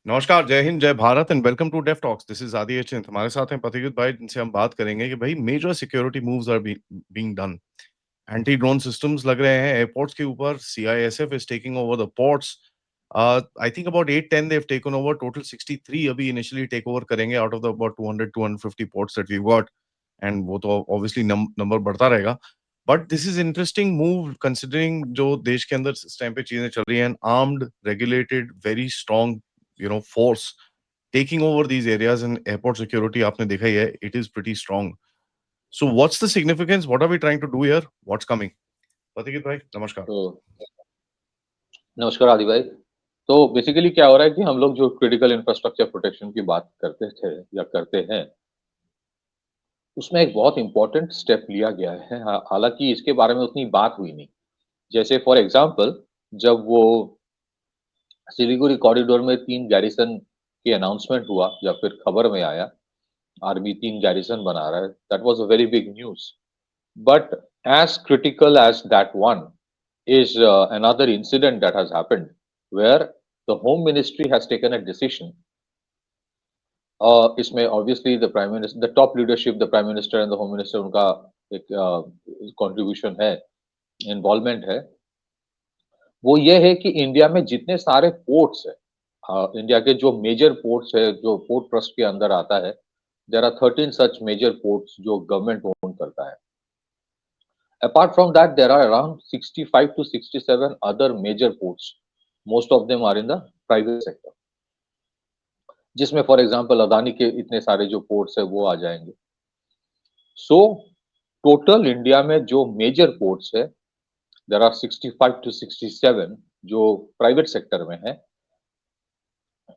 नमस्कार, जय हिंद, जय Bharat and welcome to Dave Talks. This is Adi Achint. हमारे साथ हैं पथिकृत भाई, जिनसे हम बात करेंगे कि भई major security moves are being done. Anti drone systems लग रहे हैं एयरपोर्ट्स के ऊपर। CISF is taking over the ports. I think about 8-10 they have taken over, total 63 अभी इनिशियली टेक ओवर करेंगे out of the about 200-250 ports that we got. And वो तो obviously number बढ़ता रहेगा। But this is interesting move considering जो देश के अंदर इस टाइम पे चीज़ें चल रही हैं। Armed, regulated, very strong force taking over these areas in airport security आपने देखा ही है, it is pretty strong. So what's the significance? What are we trying to do here? What's coming? पथिकित भाई, नमस्कार। तो नमस्कार आदि भाई। तो बेसिकली क्या हो रहा है कि हम लोग जो क्रिटिकल इंफ्रास्ट्रक्चर प्रोटेक्शन की बात करते थे या करते हैं, उसमें एक बहुत इम्पोर्टेंट स्टेप लिया गया है। हालाँकि इसके बारे में उतनी बात हुई नहीं। जैसे फॉर एग्ज़ाम्पल जब वो सिलीगुड़ी कॉरिडोर में 3 गैरिसन की अनाउंसमेंट हुआ या फिर खबर में आया, आर्मी 3 गैरिसन बना रहा है, that was a very big news. But as critical as that one is another incident that has happened where the Home Ministry has taken a decision. इसमें obviously the Prime Minister, the top leadership, the Prime Minister and the Home Minister उनका एक contribution है, involvement है। वो ये है कि India में जितने सारे पोर्ट्स है, इंडिया के जो मेजर पोर्ट्स है, जो पोर्ट ट्रस्ट के अंदर आता है, there are 13 such major ports जो गवर्नमेंट ओन करता है। Apart from that, there are around 65 to 67 other major ports. Most of them are in the private sector. जिसमें फॉर एग्जांपल अदानी के इतने सारे जो पोर्ट्स है वो आ जाएंगे। सो टोटल इंडिया में जो मेजर पोर्ट्स है, देयर आर 65 टू 67 जो प्राइवेट सेक्टर में है,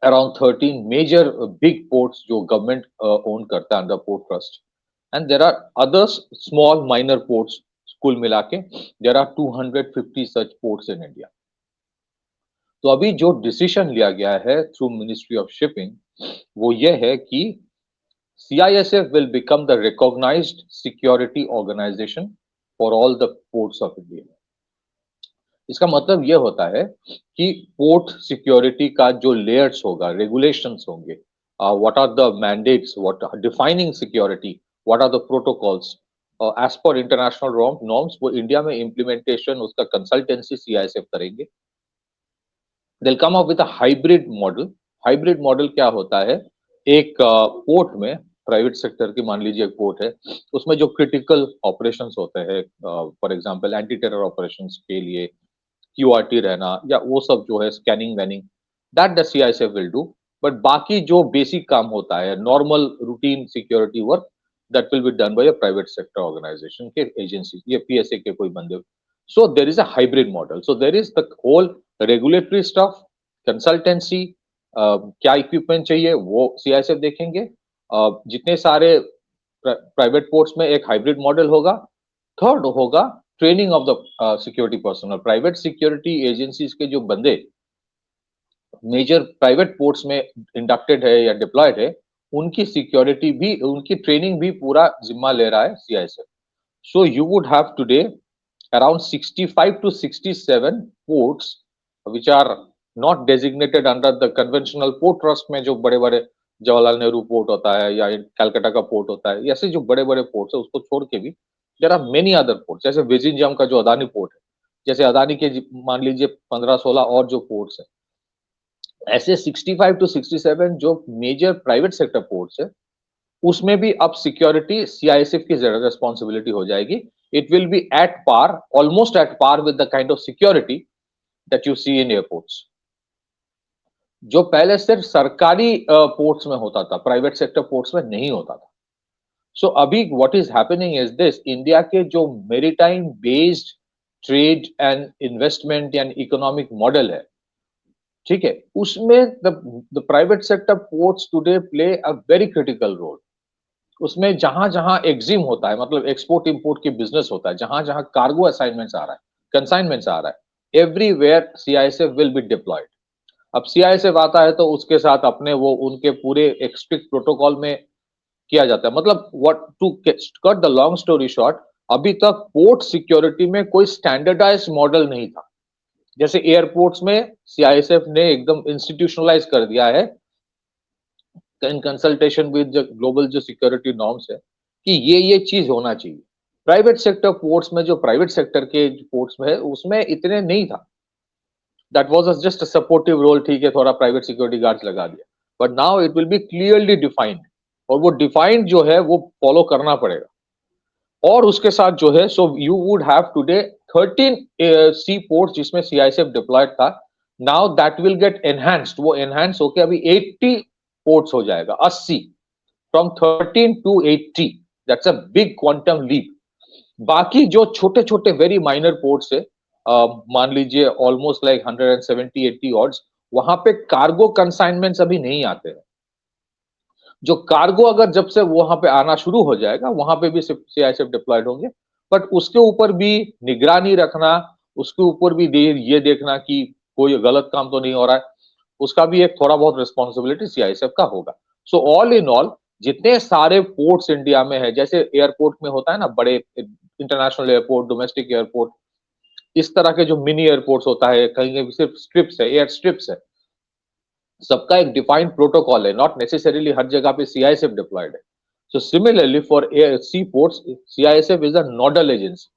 अराउंड 13 मेजर बिग पोर्ट्स जो गवर्नमेंट ओन करता है under port trust, and there are others small minor ports. कुल मिला के there are 250 such ports in India. तो अभी जो डिसीजन लिया गया है थ्रू मिनिस्ट्री ऑफ शिपिंग वो ये है कि CISF will become the recognized security organization for all the ports of India. इसका मतलब ये होता है कि पोर्ट सिक्योरिटी का जो लेयर्स होगा, रेगुलेशंस होंगे, what are the mandates, what defining security, what are the protocols as per international norms, वो इंडिया में इम्प्लीमेंटेशन उसका कंसल्टेंसी CISF करेंगे। They'll come up with a hybrid model. Hybrid model क्या होता है? एक पोर्ट में, प्राइवेट सेक्टर की मान लीजिए एक पोर्ट है, उसमें जो क्रिटिकल ऑपरेशंस होते हैं, for example anti terror operations के लिए QRT रहना या वो सब जो है scanning vanning, that the CISF will do. But बाकी जो बेसिक काम होता है, normal routine security work, that will be done by a private sector organization के एजेंसी, ये PSA के कोई बंदे। So there is a hybrid model. So there is the whole regulatory stuff, consultancy, क्या इक्विपमेंट चाहिए वो CISF देखेंगे। जितने सारे प्राइवेट पोर्ट्स में एक हाइब्रिड मॉडल होगा। थर्ड होगा training of the security personal. Private security agencies के जो बंदे मेजर प्राइवेट पोर्ट्स में इंडक्टेड है या डिप्लॉयड है, उनकी सिक्योरिटी भी, उनकी ट्रेनिंग भी पूरा जिम्मा ले रहा है CISF। So you would have today around 65 to 67 ports which are not designated under the conventional port trust में, जो बड़े बड़े जवाहरलाल नेहरू पोर्ट होता है या कलकत्ता का पोर्ट होता है, ऐसे जो बड़े बड़े पोर्ट्स है उसको छोड़ के भी there are many other ports. जैसे विजिंजम का जो अदानी पोर्ट है, जैसे अदानी के मान लीजिए 15-16 और जो पोर्ट्स है, ऐसे 65 टू 67 जो मेजर प्राइवेट सेक्टर पोर्ट्स है, उसमें भी अब सिक्योरिटी CISF की ज्यादा रिस्पॉन्सिबिलिटी हो जाएगी। It will be at par, almost at par with the kind of security that you see in airports, जो पहले सिर्फ सरकारी पोर्ट्स में होता था, प्राइवेट सेक्टर पोर्ट्स में नहीं होता था। सो अभी what is happening is this, India के जो maritime based trade and investment and economic model है, ठीक है, उसमें the private sector ports today play a very critical role. उसमें जहां जहां एग्जिम होता है, मतलब एक्सपोर्ट इंपोर्ट की बिजनेस होता है, जहां जहां कार्गो असाइनमेंट्स आ रहा है, कंसाइनमेंट्स आ रहा है, everywhere CISF will be diploid. अब CISF आता है तो उसके साथ अपने वो उनके पूरे एक स्ट्रिक्ट प्रोटोकॉल में किया जाता है। मतलब what to cut the long story short, अभी तक पोर्ट सिक्योरिटी में कोई स्टैंडर्डाइज मॉडल नहीं था। जैसे एयरपोर्ट्स में सीआईएसएफ ने एकदम इंस्टीट्यूशनलाइज कर दिया है इन कंसल्टेशन विद ग्लोबल जो सिक्योरिटी नॉर्म्स है कि ये चीज होना चाहिए। प्राइवेट सेक्टर पोर्ट्स में, जो प्राइवेट सेक्टर के पोर्ट्स में है, उसमें इतने नहीं था। That was just a supportive role, ठीक है, थोड़ा प्राइवेट सिक्योरिटी गार्ड्स लगा दिया, but now it will be clearly defined, और वो डिफाइंड जो है वो फॉलो करना पड़ेगा। और उसके साथ जो है, so you would have today 13 sea ports जिसमें सीआईएसएफ डिप्लॉयड था, now that will get enhanced, वो एनहांस होके अभी 80 पोर्ट्स हो जाएगा, 80, from 13 to 80, that's a big quantum leap. बाकी जो छोटे छोटे वेरी माइनर पोर्ट्स है, मान लीजिए ऑलमोस्ट लाइक 170-80 ऑड्स, वहां पे कार्गो कंसाइनमेंट्स अभी नहीं आते हैं। जो कार्गो अगर जब से वहां पे आना शुरू हो जाएगा, वहां पे भी सीआईएसएफ डिप्लॉयड होंगे, बट उसके ऊपर भी निगरानी रखना, उसके ऊपर भी ये देखना कि कोई गलत काम तो नहीं हो रहा है, उसका भी एक थोड़ा बहुत रिस्पॉन्सिबिलिटी सीआईएसएफ का होगा। सो ऑल इन ऑल, जितने सारे पोर्ट्स इंडिया में है, जैसे एयरपोर्ट में होता है ना, बड़े इंटरनेशनल एयरपोर्ट, डोमेस्टिक एयरपोर्ट, इस तरह के जो मिनी एयरपोर्ट्स होता है, कहीं कहीं सिर्फ स्ट्रिप्स है, एयर स्ट्रिप्स है, सबका एक डिफाइंड प्रोटोकॉल है, नॉट नेसेसरीली हर जगह पे सीआईएसएफ डिप्लॉयड है। So similarly for air sea ports, CISF is a nodal agency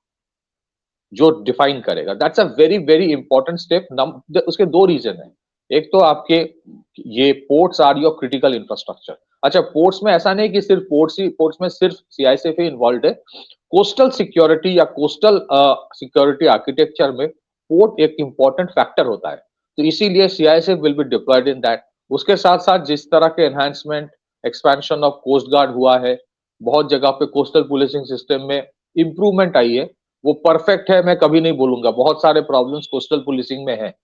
जो डिफाइन करेगा। That's a very very important step. उसके दो रीजन है, एक तो आपके ये ports are your critical infrastructure. अच्छा, पोर्ट्स में ऐसा नहीं कि सिर्फ पोर्ट्स में सिर्फ सीआईएसएफ ही इन्वॉल्व है, कोस्टल सिक्योरिटी या कोस्टल सिक्योरिटी आर्किटेक्चर में पोर्ट एक इंपॉर्टेंट फैक्टर होता है, तो इसीलिए CISF will be deployed in that. उसके साथ साथ जिस तरह के enhancement, expansion of coast guard हुआ है, बहुत जगह पे कोस्टल पुलिसिंग सिस्टम में इंप्रूवमेंट आई है, वो परफेक्ट है मैं कभी नहीं बोलूंगा, बहुत सारे प्रॉब्लम्स कोस्टल पुलिसिंग में है।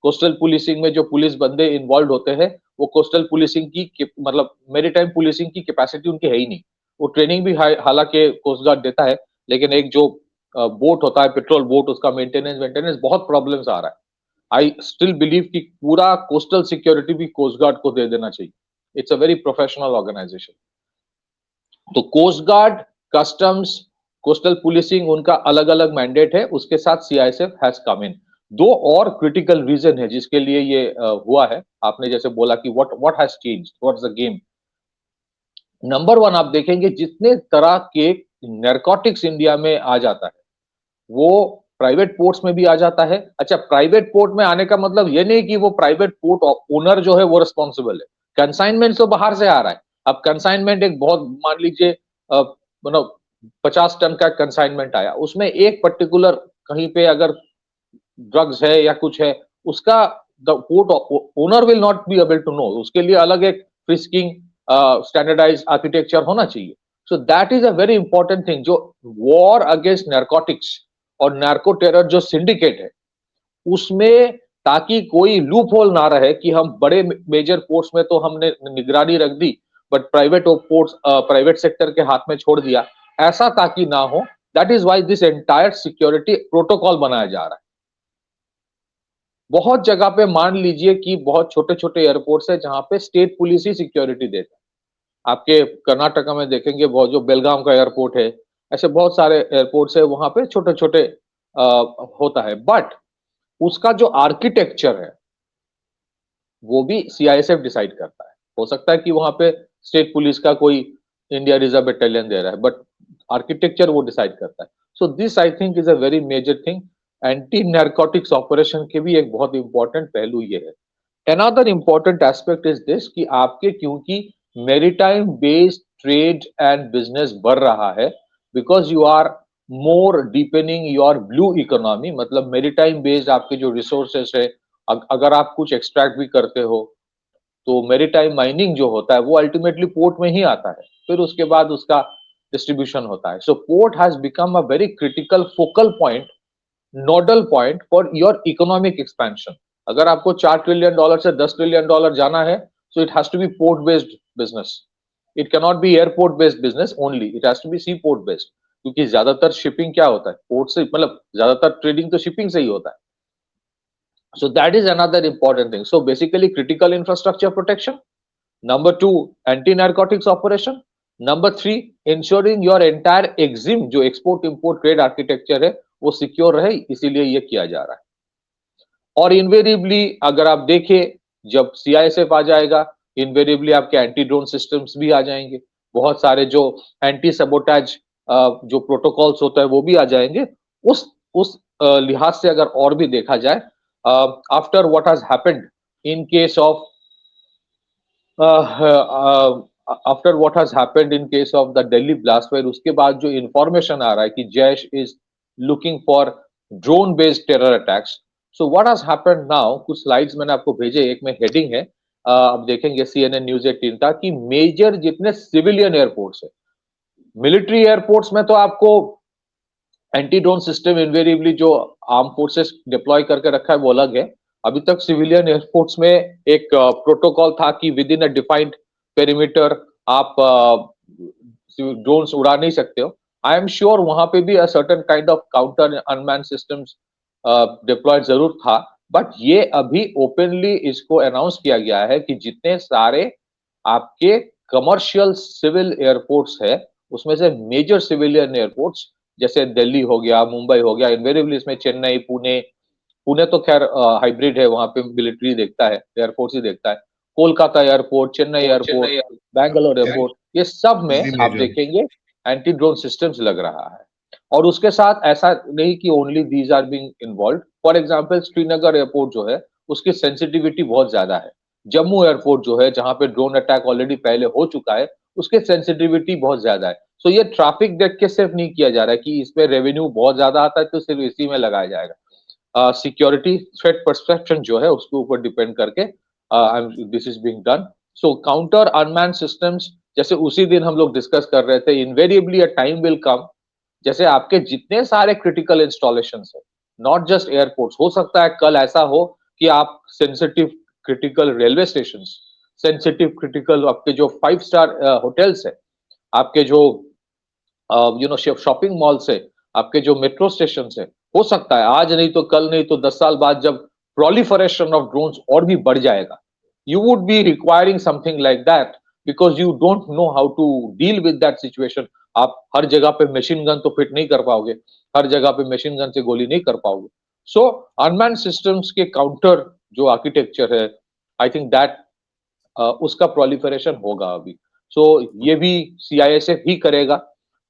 कोस्टल पुलिसिंग में जो पुलिस बंदे इन्वॉल्व होते हैं, वो कोस्टल पुलिसिंग की मतलब मेरीटाइम पुलिसिंग की कैपेसिटी उनकी है ही नहीं। वो ट्रेनिंग भी हालांकि कोस्ट गार्ड देता है, लेकिन एक जो बोट होता है, पेट्रोल बोट, उसका मेंटेनेंस मेंटेनेंस बहुत प्रॉब्लम्स आ रहा है। आई स्टिल बिलीव कि पूरा कोस्टल सिक्योरिटी भी कोस्ट गार्ड को दे देना चाहिए। It's a very professional organisation. तो coast guard, customs, coastal policing, उनका अलग अलग मैंडेट है, उसके साथ सीआईएसएफ हैज कम इन। दो और क्रिटिकल रीजन है जिसके लिए ये हुआ है, आपने जैसे बोला कि what has changed, what's the game. Number one, आप देखेंगे जितने तरह के नैरकोटिक्स इंडिया में आ जाता है, वो प्राइवेट पोर्ट्स में भी आ जाता है। अच्छा, प्राइवेट पोर्ट में आने का मतलब ये नहीं कि वो प्राइवेट पोर्ट ओनर जो है वो रिस्पॉन्सिबल है, कंसाइनमेंट तो बाहर से आ रहा है। अब कंसाइनमेंट एक बहुत, मान लीजिए मतलब 50 टन का कंसाइनमेंट आया, उसमें एक पर्टिकुलर कहीं पे अगर ड्रग्स है या कुछ है, उसका the port owner will not be able to know, उसके लिए अलग एक फ्रिस्किंग स्टैंडर्डाइज आर्किटेक्चर होना चाहिए। So that is a very important thing. जो वॉर अगेंस्ट नार्कोटिक्स और नार्को टेरर जो सिंडिकेट है, उसमें ताकि कोई लूप होल ना रहे कि हम बड़े मेजर पोर्ट्स में तो हमने निगरानी रख दी, but private ports private sector के हाथ में छोड़ दिया, ऐसा ताकि ना हो। That is why this entire security protocol बनाया जा रहा है। बहुत जगह पे मान लीजिए कि बहुत छोटे छोटे एयरपोर्ट्स है जहां पे स्टेट पुलिस ही सिक्योरिटी देता है। आपके कर्नाटका में देखेंगे, बहुत जो बेलगाम का एयरपोर्ट है, ऐसे बहुत सारे एयरपोर्ट्स है, वहां पे छोटे छोटे होता है, बट उसका जो आर्किटेक्चर है वो भी सीआईएसएफ डिसाइड करता है। हो सकता है कि वहां पे स्टेट पुलिस का कोई इंडिया रिजर्व बटालियन दे रहा है, बट आर्किटेक्चर वो डिसाइड करता है। So this I think is a very major thing. Anti narcotics operation के भी एक बहुत इंपॉर्टेंट पहलू ये है। Another important aspect is this कि आपके, क्योंकि maritime based trade and business बढ़ रहा है, because you are more deepening your blue economy, मतलब मेरीटाइम बेस्ड आपके जो रिसोर्सेस है, अगर आप कुछ एक्सट्रैक्ट भी करते हो, तो मेरीटाइम माइनिंग जो होता है वो अल्टीमेटली पोर्ट में ही आता है, फिर उसके बाद उसका डिस्ट्रीब्यूशन होता है। So port has become a very critical focal point, nodal point for your economic expansion. अगर आपको $4 ट्रिलियन से $10 ट्रिलियन जाना है, so it has to be port based business. It cannot be airport based business only, it has to be sea port based, क्योंकि ज्यादातर shipping क्या होता है पोर्ट से, मतलब ज्यादातर ट्रेडिंग तो शिपिंग से ही होता है। So that is another important thing. So basically critical infrastructure protection. Number two, anti-narcotics operation. Number three, ensuring your entire EXIM जो export import trade architecture है वो secure रहे, इसीलिए ये किया जा रहा है। और इनवेरिएबली अगर आप देखें, जब सीआईएसएफ आ जाएगा, इनवेरिएबली आपके एंटी ड्रोन सिस्टम्स भी आ जाएंगे, बहुत सारे जो एंटी सबोटाज जो प्रोटोकॉल्स होता है वो भी आ जाएंगे। उस लिहाज से अगर और भी देखा जाए, after what has happened in case of after what has happened in case of the Delhi blast fire, उसके बाद जो इंफॉर्मेशन आ रहा है कि Jaish is looking for drone based terror attacks. So what has happened now, कुछ स्लाइड्स मैंने आपको भेजे, एक में हेडिंग है, अब देखेंगे सीएनएन न्यूज 18 का, कि मेजर जितने सिविलियन एयरपोर्ट्स है, मिलिट्री एयरपोर्ट्स में तो आपको एंटी ड्रोन सिस्टम इनवेरिएबली जो आर्म फोर्सेस डिप्लॉय करके रखा है वो अलग है। अभी तक सिविलियन एयरपोर्ट्स में एक प्रोटोकॉल था कि with in a defined perimeter आप ड्रोन्स उड़ा नहीं सकते हो। आई एम श्योर वहां पे भी a certain kind of counter unmanned systems deployed जरूर था, बट ये अभी ओपनली इसको अनाउंस किया गया है कि जितने सारे आपके कमर्शियल सिविल एयरपोर्ट्स है, उसमें से मेजर सिविलियन एयरपोर्ट्स जैसे दिल्ली हो गया, मुंबई हो गया, इनवेरिएबली इसमें चेन्नई, पुणे, पुणे तो खैर हाइब्रिड है, वहां पे मिलिट्री देखता है, एयरफोर्स ही देखता है, Kolkata airport, Chennai airport, Bangalore airport, ये सब में दिल्ली आप मेजर। देखेंगे एंटी ड्रोन सिस्टम्स लग रहा है। और उसके साथ ऐसा नहीं कि only these are being involved. For example Srinagar airport जो है, उसकी सेंसिटिविटी बहुत ज्यादा है। जम्मू एयरपोर्ट जो है, जहां पे ड्रोन अटैक ऑलरेडी पहले हो चुका है, उसके सेंसिटिविटी बहुत ज्यादा है। सो ये ट्रैफिक देख के सिर्फ नहीं किया जा रहा है कि इसमें रेवेन्यू बहुत ज्यादा आता है तो सिर्फ इसी में लगाया जाएगा। सिक्योरिटी थ्रेट परसेप्शन जो है उसके ऊपर डिपेंड करके this is being done. So counter unmanned systems, जैसे उसी दिन हम लोग डिस्कस कर रहे थे, invariably a time will come, जैसे आपके जितने सारे क्रिटिकल इंस्टॉलेशन है, नॉट जस्ट एयरपोर्ट्स, हो सकता है कल ऐसा हो कि आप sensitive critical railway station, sensitive critical आपके जो 5 स्टार होटल्स है, आपके जो शॉपिंग मॉल से, आपके जो मेट्रो स्टेशन है, हो सकता है आज नहीं तो कल, नहीं तो 10 साल बाद, जब प्रोलिफरेशन ऑफ ड्रोन्स और भी बढ़ जाएगा, you would be requiring something like that because you don't know how to deal with that situation। आप हर जगह पे मशीन गन तो फिट नहीं कर पाओगे, हर जगह पे मशीन गन से गोली नहीं कर पाओगे। सो अनमैन सिस्टम्स के काउंटर जो आर्किटेक्चर है, आई थिंक दैट उसका प्रोलिफरेशन होगा अभी। सो ये भी सीआईएसएफ ही करेगा।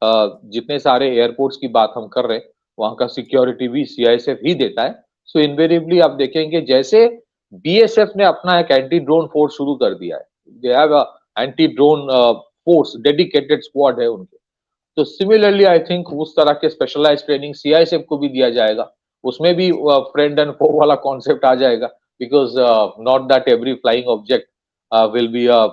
जितने सारे एयरपोर्ट्स की बात हम कर रहे हैं, वहां का सिक्योरिटी भी सीआईएसएफ ही देता है। सो इनवेरिएबली आप देखेंगे, जैसे बीएसएफ ने अपना एक एंटी ड्रोन फोर्स शुरू कर दिया है, they have anti drone force, dedicated squad है उनके। तो सिमिलरली आई थिंक उस तरह के स्पेशलाइज ट्रेनिंग सीआईएसएफ को भी दिया जाएगा। उसमें भी फ्रेंड एंड फो वाला कॉन्सेप्ट आ जाएगा, because not that every flying object will be a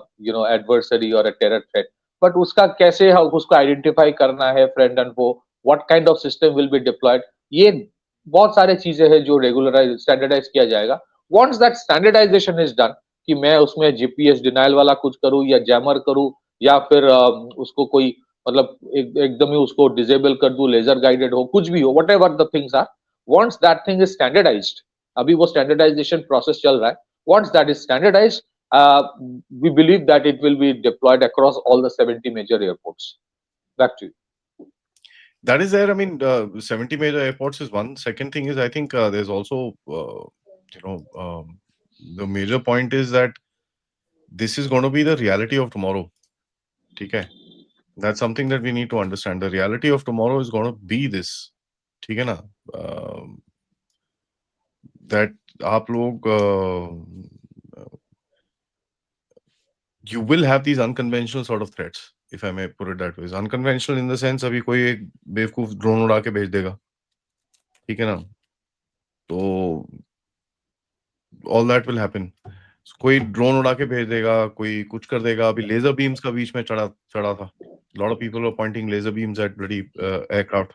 adversary और अ टेरर थ्रेट, बट उसका कैसे उसको आइडेंटिफाई करना है, friend and foe, what kind of system will be deployed, ये बहुत सारे चीजें हैं जो रेगुलराइज स्टैंडर्डाइज किया जाएगा। Once that standardization is done, कि मैं उसमें जीपीएस डिनाइल वाला कुछ करूं या जैमर करूं, या फिर उसको कोई मतलब एकदम ही उसको डिसेबल कर दूं, लेजर गाइडेड हो, कुछ भी हो, whatever the things are, once that thing is standardized, अभी वो स्टैंडर्डाइजेशन प्रोसेस चल रहा है, once that is standardized, we believe that it will be deployed across all the 70 major airports. Back to you. That is there. I mean, 70 major airports is one. Second thing is, I think there's also, you know, the major point is that this is going to be the reality of tomorrow. Okay, that's something that we need to understand. The reality of tomorrow is going to be this. ठीक है ना? That आप लोग you will have these unconventional sort of threats, if I may put it that way. Unconventional in the sense अभी कोई एक बेवकूफ drone उड़ा के भेज देगा, ठीक है ना? तो all that will happen. कोई ड्रोन उड़ा के भेज देगा, कोई कुछ कर देगा। अभी लेजर बीम्स का बीच में चढ़ा था। lot of people were pointing laser beams at bloody aircraft.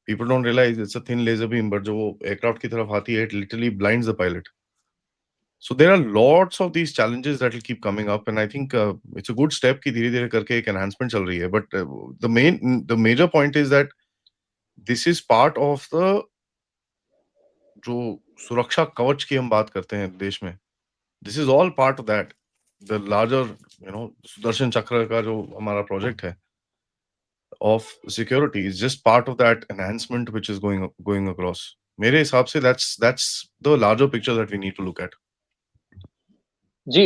People don't realize it's a thin laser beam, but जो वो aircraft की तरफ आती है, it literally blinds the pilot. So there are lots of these challenges that will keep coming up, and I think it's a good step कि धीरे-धीरे करके एक enhancement चल रही है. But the major point is that this is part of the जो सुरक्षा कवच की हम बात करते हैं देश में, this is all part of that. The larger, Sudarshan चक्र का जो हमारा प्रोजेक्ट है of security is just part of that enhancement which is going across. मेरे हिसाब से that's the larger picture that we need to look at. जी,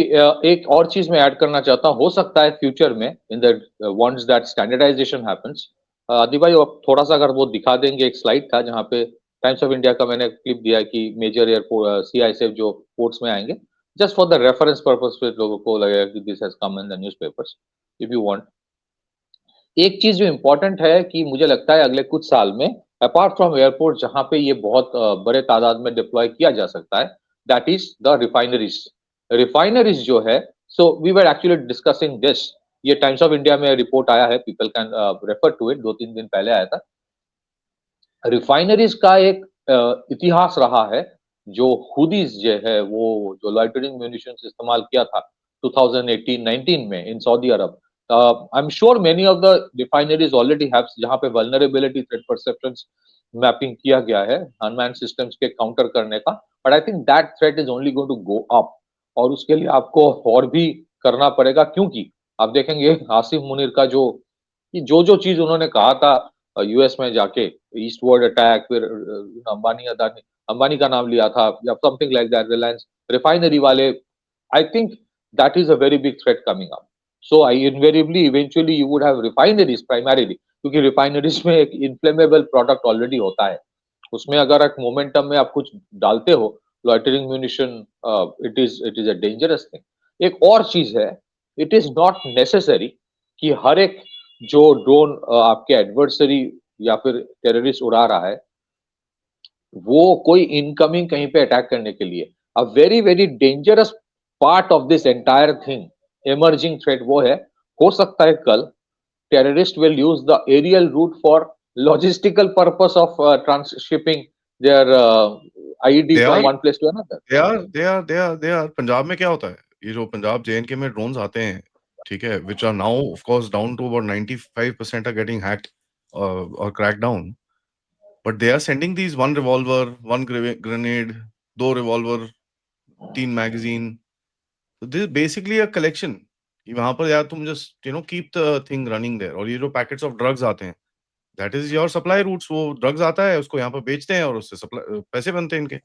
एक और चीज मैं ऐड करना चाहता हूँ, हो सकता है फ्यूचर में in the once that standardization happens, Adi भाई आप थोड़ा सा अगर वो दिखा देंगे, एक स्लाइड था जहाँ पे टाइम्स ऑफ इंडिया का मैंने क्लिप दिया है कि मेजर एयरपोर्ट सीआईएसएफ जो पोर्ट्स में आएंगे, just for the reference purpose पे लोगों को लगेगा कि this has come in the newspapers if you want. एक चीज जो इम्पोर्टेंट है कि मुझे लगता है अगले कुछ साल में अपार्ट फ्रॉम एयरपोर्ट जहां पे ये बहुत बड़े तादाद में डिप्लॉय किया जा सकता है, that is the refineries. Refineries जो है, so we were actually discussing this, ये टाइम्स ऑफ इंडिया में रिपोर्ट आया है, people can refer to it, 2-3 दिन पहले आया था। रिफाइनरीज का एक इतिहास रहा है, जो हुदीज जो है वो जो लॉइटरिंग म्यूनिशंस इस्तेमाल किया था 2018-19 में in Saudi Arab. I am sure many of the refineries already have, जहां पे वल्नरेबिलिटी थ्रेट परसेप्शंस मैपिंग किया गया है अनमैन्ड सिस्टम्स के काउंटर करने का, but I think that threat is only going to go up, और उसके लिए आपको और भी करना पड़ेगा, क्योंकि आप देखेंगे आसिफ मुनीर का जो जो चीज उन्होंने कहा था यूएस में जाके, ईस्टवर्ड अटैक, फिर अंबानी अदानी, अंबानी का नाम लिया था या something like that, Reliance refinery वाले, I think that is a very big threat coming up. So I invariably eventually you would have refineries primarily, क्योंकि रिफाइनरीज में एक इन्फ्लेमेबल प्रोडक्ट ऑलरेडी होता है, उसमें अगर एक मोमेंटम में आप कुछ डालते हो, loitering munition, it is a dangerous thing. एक और चीज है, इट इज नॉट नेसेसरी कि हर एक जो ड्रोन आपके एडवर्सरी या फिर टेररिस्ट उड़ा रहा है, वो कोई इनकमिंग कहीं पे अटैक करने के लिए, a very very dangerous part of this entire thing, emerging threat वो है, हो सकता है कल terrorist will use the aerial route for logistical purpose of transshipping their IED They from are one place to another. they are Punjab में क्या होता है, ये जो पंजाब जेएनके में ड्रोन्स आते हैं, ठीक है, which are now of course down to about 95% are getting hacked or cracked down, but they are sending these one revolver, one grenade, दो revolver, 3 magazine. So this is basically a collection कि वहां पर यार तुम just keep the thing running there। और ये जो packets of drugs आते हैं, that is your supply routes, वो ड्रग्स आता है, उसको यहाँ पर बेचते हैं और उससे सप्लाई पैसे बनते हैं इनके।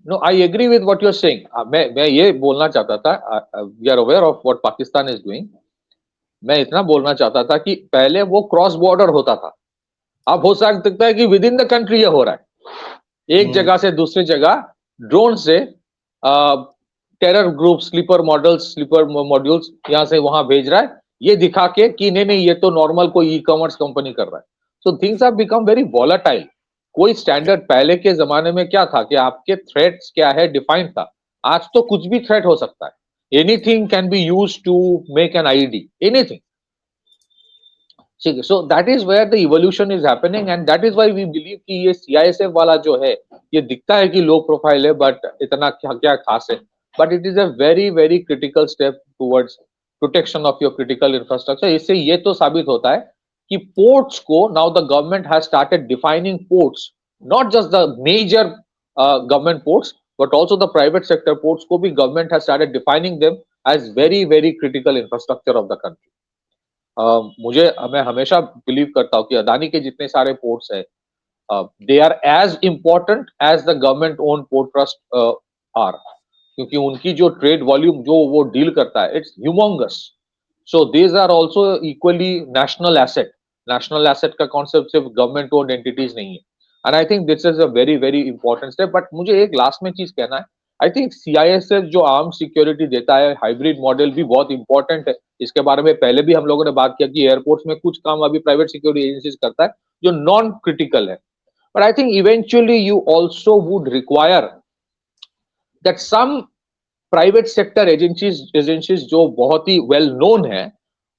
No, I agree with what you are saying. मैं ये बोलना चाहता था, we are aware of what Pakistan is doing. मैं इतना बोलना चाहता था कि पहले वो क्रॉस बॉर्डर होता था, अब हो सकता है कि विद इन द कंट्री ये हो रहा है, एक जगह से दूसरी जगह ड्रोन से टेरर ग्रुप स्लीपर मॉड्यूल्स यहां से वहां भेज रहा है, ये दिखा के कि नहीं नहीं ये तो नॉर्मल कोई ई कॉमर्स कंपनी कर रहा है। So things have become very volatile. कोई स्टैंडर्ड पहले के जमाने में क्या था कि आपके थ्रेट्स क्या है डिफाइंड था, आज तो कुछ भी थ्रेट हो सकता है, anything can be used to make an IED, anything. ठीक है, so that is where the evolution is happening, and that is why we believe कि ये सीआईएसएफ वाला जो है, ये दिखता है कि लो प्रोफाइल है, बट इतना क्या क्या खास है, but it is a very very critical step towards protection of your critical infrastructure. इससे ये तो साबित होता है कि पोर्ट्स को now the government has started defining ports, not just the major government ports but also the private sector ports को भी government has started defining them as very very critical infrastructure of the country। मुझे मैं हमेशा believe करता हूँ कि अदानी के जितने सारे पोर्ट्स है, they are as important as the government own port trust are, क्योंकि उनकी जो ट्रेड वॉल्यूम जो वो डील करता है, it's humongous. So these are also equally national asset. National asset का कॉन्सेप्ट सिर्फ गवर्नमेंट ओन एंटिटीज नहीं है, and I think this is a very very important step. But मुझे एक लास्ट में चीज कहना है, आई थिंक सीआईएसएफ जो आर्म सिक्योरिटी देता है, हाइब्रिड मॉडल भी बहुत इंपॉर्टेंट है। इसके बारे में पहले भी हम लोगों ने बात किया कि एयरपोर्ट्स में कुछ काम अभी प्राइवेट सिक्योरिटी एजेंसीज करता है जो नॉन क्रिटिकल है, but I think eventually you also would require that some private sector agencies जो बहुत ही वेल नोन है,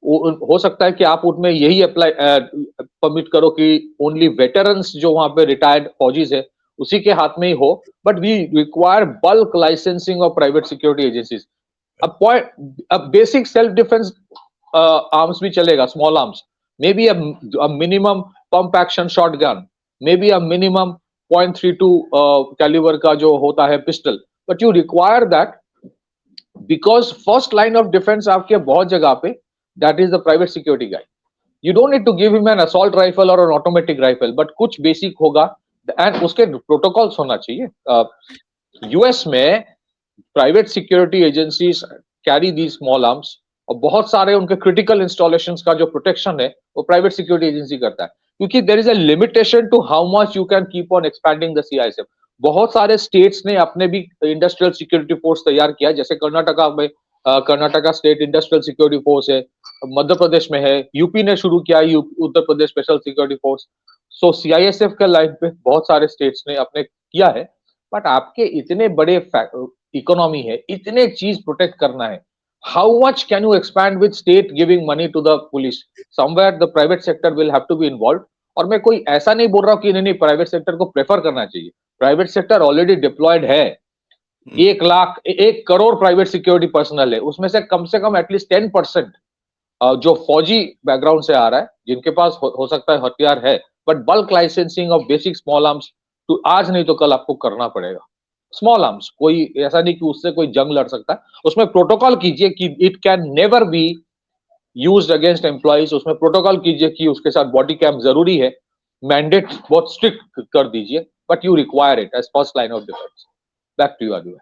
हो सकता है कि आप उनमें यही अप्लाई परमिट करो कि ओनली वेटरन्स जो वहां पे रिटायर्ड फौजीज है उसी के हाथ में ही हो, but we require bulk licensing of private security agencies. अब बेसिक सेल्फ डिफेंस आर्म्स भी चलेगा, small arms, maybe a minimum pump action shotgun, maybe a minimum 0.32 calibre का जो होता है pistol, but you require that because first line of defence आपके बहुत जगह पे that is the private security guy. You don't need to give him an assault rifle or an automatic rifle, but कुछ basic होगा and उसके protocols होना चाहिए। US में private security agencies carry the small arms, और बहुत सारे उनके क्रिटिकल इंस्टॉलेशंस का जो प्रोटेक्शन है वो प्राइवेट सिक्योरिटी एजेंसी करता है, क्योंकि there is a limitation to how much you can keep on expanding the CISF. बहुत सारे स्टेट्स ने अपने भी इंडस्ट्रियल सिक्योरिटी फोर्स तैयार किया, जैसे कर्नाटका में Karnataka state industrial security force है, मध्य प्रदेश में है, यूपी ने शुरू किया Uttar Pradesh special security force. सो सीआईएसएफ के लाइन पे बहुत सारे स्टेट्स ने अपने किया है। बट आपके इतने बड़े इकोनॉमी है, इतने चीज प्रोटेक्ट करना है, how much can you expand with state giving money to the police? Somewhere the private sector will have to be involve. और मैं कोई ऐसा नहीं बोल रहा हूँ कि नहीं प्राइवेट सेक्टर को प्रेफर करना चाहिए, प्राइवेट सेक्टर ऑलरेडी डिप्लॉयड है। 1 lakh 1 crore private security personal है, उसमें से कम एटलीस्ट 10% जो फौजी बैकग्राउंड से आ रहा है, जिनके पास हो सकता है हथियार है, but bulk licensing of basic small arms तो आज नहीं तो कल आपको करना पड़ेगा। स्मॉल आर्म्स कोई ऐसा नहीं कि उससे कोई जंग लड़ सकता है, उसमें प्रोटोकॉल कीजिए कि it can never be used against employees, उसमें प्रोटोकॉल कीजिए कि उसके साथ बॉडी कैम जरूरी है, मैंडेट बहुत स्ट्रिक्ट कर दीजिए, but you require it as first line of defence. Back to you Aditya.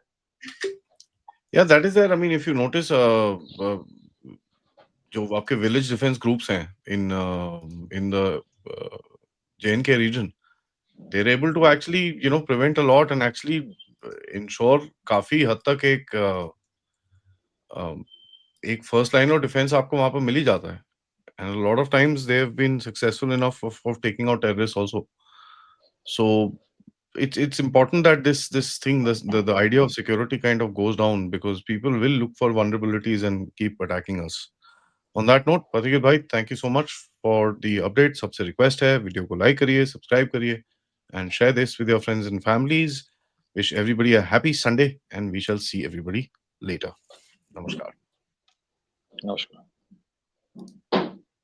Yeah, that is there. I mean, if you notice, जो आपके विलेज डिफेंस ग्रुप्स हैं in the J&K region, they're able to actually prevent a lot and actually ensure काफी हद तक एक first line of defence आपको वहां पर मिल ही जाता है. And a lot of times they have been successful enough of taking out terrorists also. So it's important that this thing, the idea of security kind of goes down, because people will look for vulnerabilities and keep attacking us. On that note, Patrick bhai, thank you so much for the update. सबसे request है, video को like करिए, subscribe करिए, and share this with your friends and families. Wish everybody a happy Sunday, and we shall see everybody later. Namaskar. नमस्कार।